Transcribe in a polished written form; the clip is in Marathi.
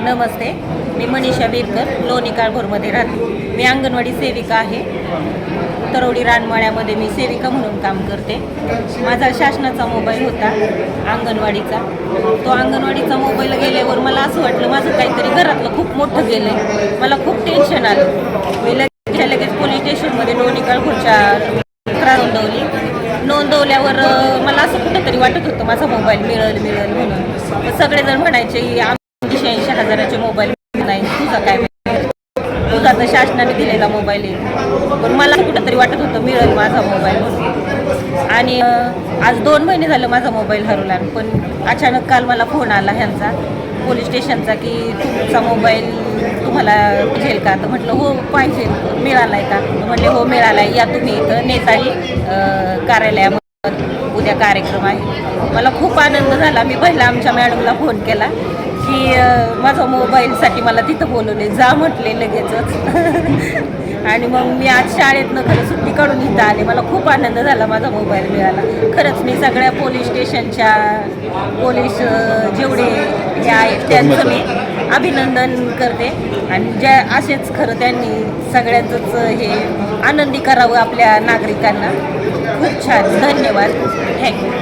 नमस्ते, मी मनीषा बिरकर, लोणी काळभोरमध्ये राहते. मी अंगणवाडी सेविका आहे. तरवडी रानमाळ्यामध्ये मी सेविका म्हणून काम करते. माझा शासनाचा मोबाईल होता अंगणवाडीचा. तो अंगणवाडीचा मोबाईल गेल्यावर मला असं वाटलं माझं काहीतरी घरातलं खूप मोठं गेलं आहे. मला खूप टेन्शन आलं. मी लगेच पोलीस स्टेशनमध्ये लोणी काळभोरच्या तक्रार नोंदवल्यावर मला असं कुठंतरी वाटत होतं माझा मोबाईल मिळेल म्हणून. सगळेजण म्हणायचे 80,000चे मोबाईल नाही, तुझा काय तुझा तर शासनाने दिलेला मोबाईल आहे. पण मला कुठंतरी वाटत होतं मिळेल माझा मोबाईल म्हणून. आणि आज 2 महिने झालं माझा मोबाईल हरवला. पण अचानक काल मला फोन आला ह्यांचा पोलीस स्टेशनचा की तुमचा मोबाईल तुम्हाला पाहिजे का? तर म्हटलं हो पाहिजे. मिळाला आहे का? म्हटले हो मिळाला आहे, या तुम्ही इथं नेताळी कार्यालयामध्ये उद्या कार्यक्रम आहे. मला खूप आनंद झाला. मी पहिला आमच्या मॅडमला फोन केला की माझा मोबाईलसाठी मला तिथं बोलवले, जा म्हटले लगेचच. आणि मग मी आज शाळेतनं खरं सुट्टी काढून इथं आले. मला खूप आनंद झाला माझा मोबाईल मिळाला. खरंच मी सगळ्या पोलीस स्टेशनच्या पोलीस जेवढे हे आहेत त्यांचं मी अभिनंदन करते. आणि ज्या असेच खरं त्यांनी सगळ्यांचंच हे आनंदी करावं आपल्या नागरिकांना. खूप छान, धन्यवाद, थँक्यू.